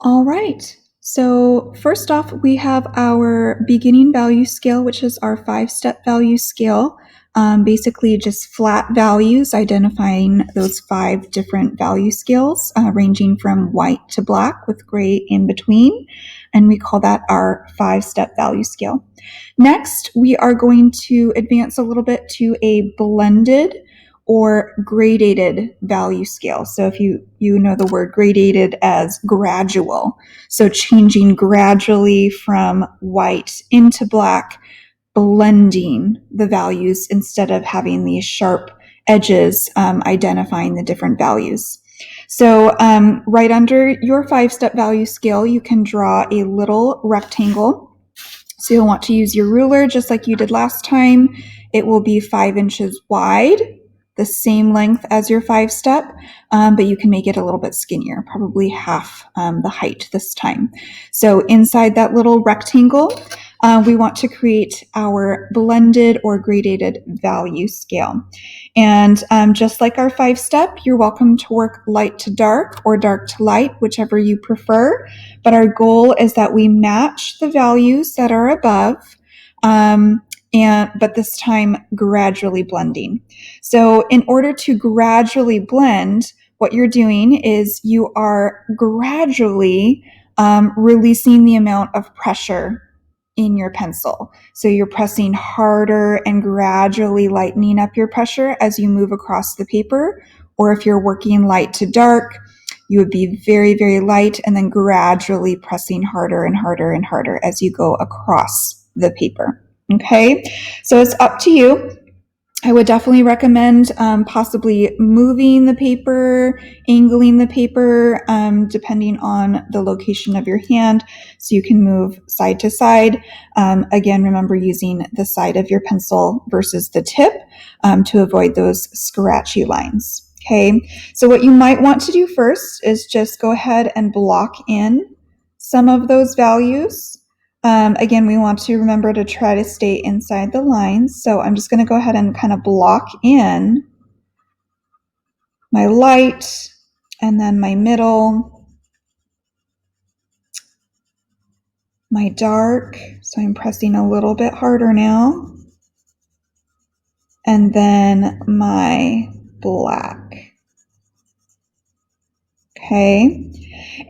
All right. So first off, we have our beginning value scale, which is our 5-step value scale. Basically just flat values, identifying those 5 different value scales, ranging from white to black with gray in between. And we call that our 5-step value scale. Next, we are going to advance a little bit to a blended or gradated value scale. So if you know the word gradated as gradual, so changing gradually from white into black, blending the values instead of having these sharp edges identifying the different values. So right under your 5-step value scale, you can draw a little rectangle. So you'll want to use your ruler just like you did last time. It will be 5 inches wide, the same length as your 5-step, but you can make it a little bit skinnier, probably half the height this time. So inside that little rectangle, we want to create our blended or gradated value scale. And just like our 5-step, you're welcome to work light to dark or dark to light, whichever you prefer. But our goal is that we match the values that are above, but this time gradually blending. So in order to gradually blend, what you're doing is you are gradually releasing the amount of pressure in your pencil. So you're pressing harder and gradually lightening up your pressure as you move across the paper. Or if you're working light to dark, you would be very, very light and then gradually pressing harder and harder and harder as you go across the paper. Okay, so it's up to you. I would definitely recommend possibly moving the paper, angling the paper, depending on the location of your hand, so you can move side to side. Again, remember using the side of your pencil versus the tip to avoid those scratchy lines. Okay, so what you might want to do first is just go ahead and block in some of those values. Again, we want to remember to try to stay inside the lines. So I'm just going to go ahead and kind of block in my light and then my middle, my dark. So I'm pressing a little bit harder now. And then my black. Okay.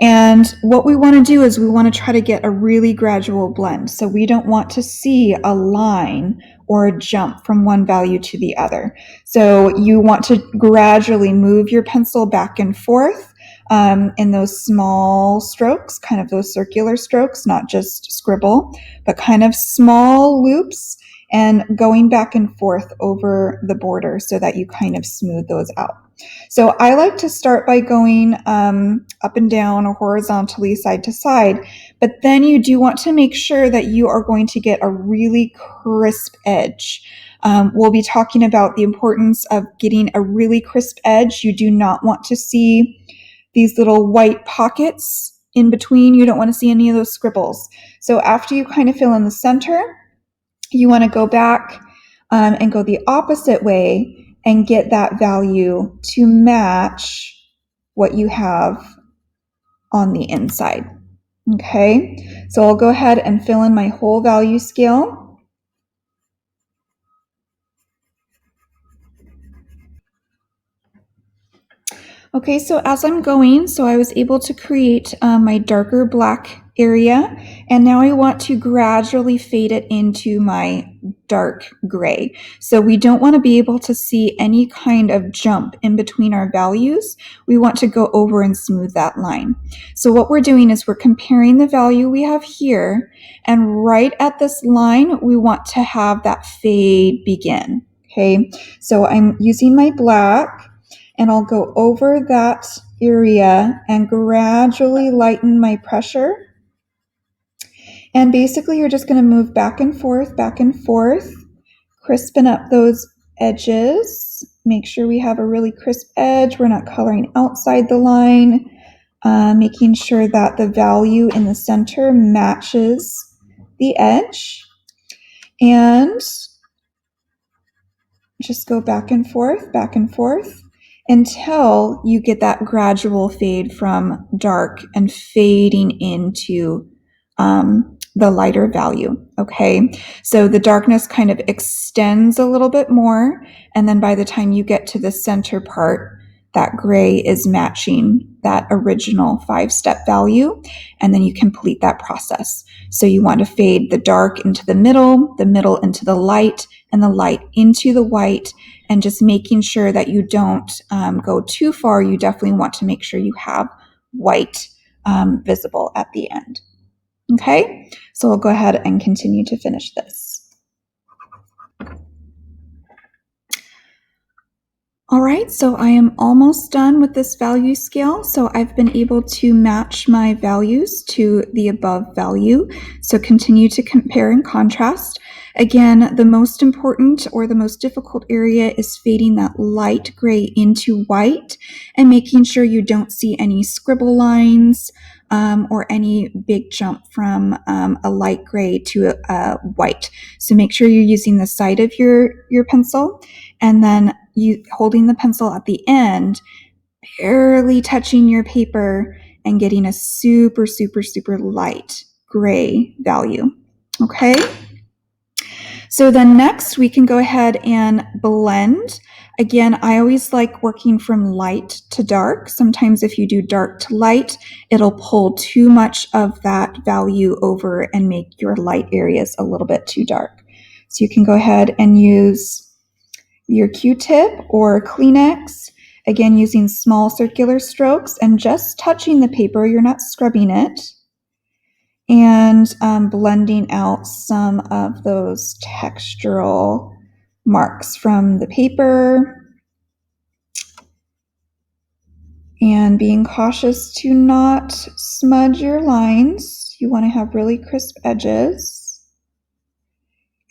And what we want to do is we want to try to get a really gradual blend. So we don't want to see a line or a jump from one value to the other. So you want to gradually move your pencil back and forth in those small strokes, kind of those circular strokes, not just scribble, but kind of small loops and going back and forth over the border so that you kind of smooth those out. So I like to start by going up and down or horizontally side to side, but then you do want to make sure that you are going to get a really crisp edge. We'll be talking about the importance of getting a really crisp edge. You do not want to see these little white pockets in between. You don't want to see any of those scribbles. So after you kind of fill in the center, you want to go back and go the opposite way and get that value to match what you have on the inside. Okay, so I'll go ahead and fill in my whole value scale. Okay, so as I'm going, so I was able to create my darker black area, and now I want to gradually fade it into my dark gray. So we don't want to be able to see any kind of jump in between our values. We want to go over and smooth that line. So what we're doing is we're comparing the value we have here, and right at this line, we want to have that fade begin. Okay, so I'm using my black, and I'll go over that area and gradually lighten my pressure. And basically you're just going to move back and forth, crispen up those edges. Make sure we have a really crisp edge. We're not coloring outside the line, making sure that the value in the center matches the edge. And just go back and forth. until you get that gradual fade from dark and fading into the lighter value. Okay, so the darkness kind of extends a little bit more, and then by the time you get to the center part, that gray is matching that original 5-step value, and then you complete that process. So you want to fade the dark into the middle into the light, and the light into the white, and just making sure that you don't go too far. You definitely want to make sure you have white visible at the end. Okay, so we'll go ahead and continue to finish this. All right, so I am almost done with this value scale. So I've been able to match my values to the above value. So continue to compare and contrast. Again, the most important or the most difficult area is fading that light gray into white and making sure you don't see any scribble lines or any big jump from a light gray to a white. So make sure you're using the side of your pencil, and then you holding the pencil at the end, barely touching your paper and getting a super, super, super light gray value. Okay. So then next we can go ahead and blend. Again, I always like working from light to dark. Sometimes if you do dark to light, it'll pull too much of that value over and make your light areas a little bit too dark. So you can go ahead and use your Q-tip or Kleenex, again using small circular strokes and just touching the paper, you're not scrubbing it, and blending out some of those textural marks from the paper, and being cautious to not smudge your lines. You want to have really crisp edges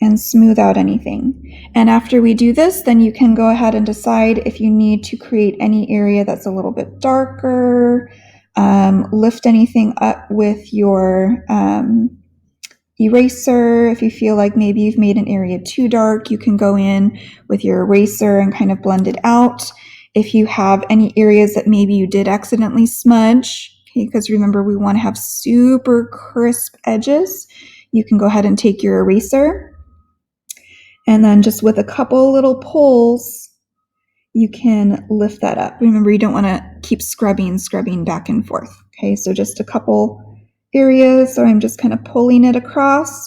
and smooth out anything. And after we do this, then you can go ahead and decide if you need to create any area that's a little bit darker, lift anything up with your eraser. If you feel like maybe you've made an area too dark, you can go in with your eraser and kind of blend it out. If you have any areas that maybe you did accidentally smudge, okay, because remember we want to have super crisp edges, you can go ahead and take your eraser, and then just with a couple little pulls, you can lift that up. Remember, you don't want to keep scrubbing back and forth. Okay, so just a couple areas. So I'm just kind of pulling it across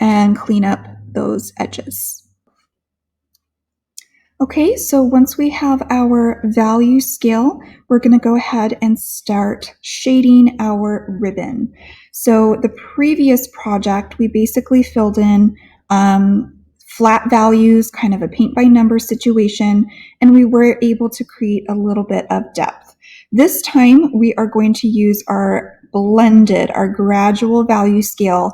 and clean up those edges. Okay, so once we have our value scale, we're going to go ahead and start shading our ribbon. So the previous project, we basically filled in flat values, kind of a paint by number situation, and we were able to create a little bit of depth. This time, we are going to use our blended, our gradual value scale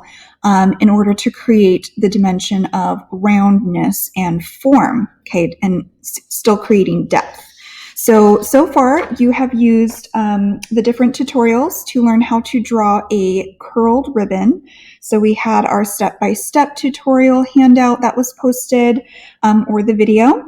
in order to create the dimension of roundness and form, okay, and still creating depth. So far you have used the different tutorials to learn how to draw a curled ribbon. So we had our step-by-step tutorial handout that was posted, or the video,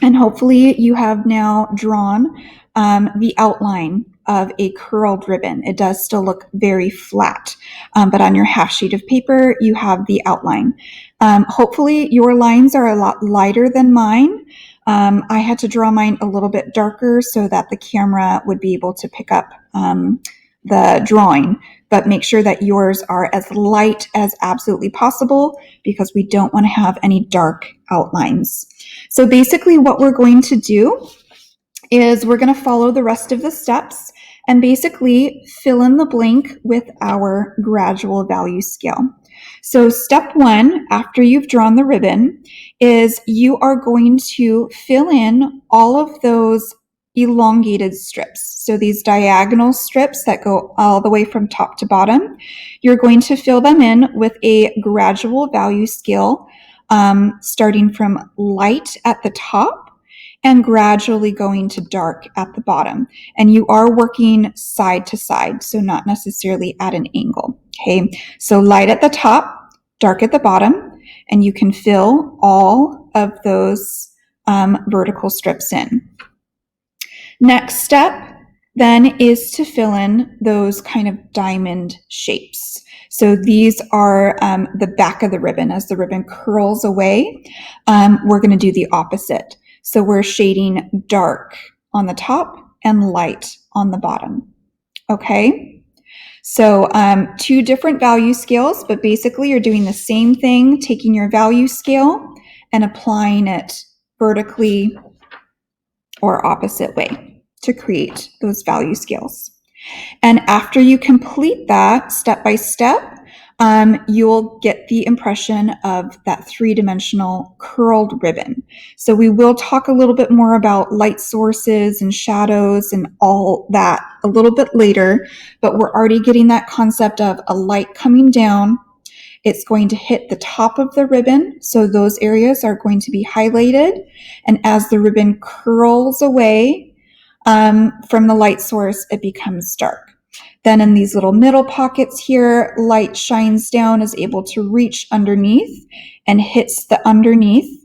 and hopefully you have now drawn the outline of a curled ribbon. It does still look very flat, but on your half sheet of paper, you have the outline. Hopefully your lines are a lot lighter than mine. I had to draw mine a little bit darker so that the camera would be able to pick up the drawing, but make sure that yours are as light as absolutely possible because we don't want to have any dark outlines. So basically what we're going to do is we're going to follow the rest of the steps and basically fill in the blank with our gradual value scale. So step one, after you've drawn the ribbon, is you are going to fill in all of those elongated strips. So these diagonal strips that go all the way from top to bottom, you're going to fill them in with a gradual value scale, starting from light at the top and gradually going to dark at the bottom. And you are working side to side, so not necessarily at an angle. Okay, so light at the top, dark at the bottom, and you can fill all of those vertical strips in. Next step then is to fill in those kind of diamond shapes. So these are the back of the ribbon. As the ribbon curls away, we're going to do the opposite. So we're shading dark on the top and light on the bottom. Okay? So 2 different value scales, but basically you're doing the same thing, taking your value scale and applying it vertically or opposite way to create those value scales. And after you complete that step by step, you'll get the impression of that 3-dimensional curled ribbon. So we will talk a little bit more about light sources and shadows and all that a little bit later, but we're already getting that concept of a light coming down. It's going to hit the top of the ribbon, so those areas are going to be highlighted. And as the ribbon curls away from the light source, it becomes dark. Then in these little middle pockets here, light shines down, is able to reach underneath and hits the underneath,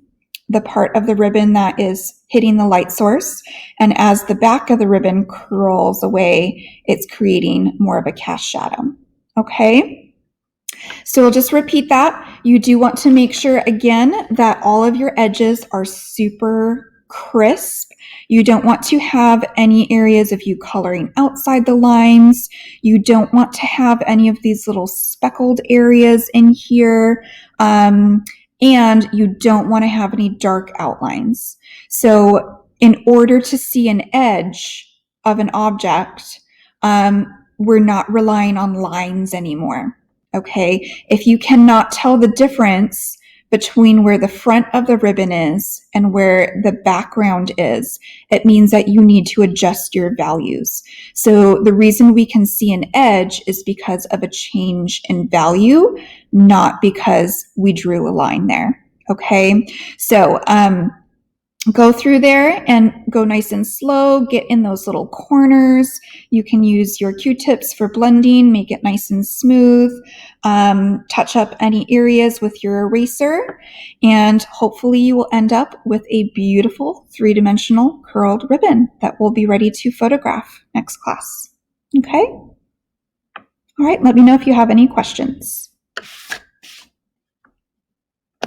the part of the ribbon that is hitting the light source. And as the back of the ribbon curls away, it's creating more of a cast shadow. Okay? So we'll just repeat that. You do want to make sure, again, that all of your edges are super crisp. You don't want to have any areas of you coloring outside the lines. You don't want to have any of these little speckled areas in here. And you don't want to have any dark outlines. So in order to see an edge of an object, we're not relying on lines anymore. Okay, if you cannot tell the difference between where the front of the ribbon is and where the background is, it means that you need to adjust your values. So the reason we can see an edge is because of a change in value, not because we drew a line there. Okay, so go through there and go nice and slow, get in those little corners. You can use your Q-tips for blending, make it nice and smooth, touch up any areas with your eraser, and hopefully you will end up with a beautiful 3-dimensional curled ribbon that will be ready to photograph next class. Okay? All right, let me know if you have any questions.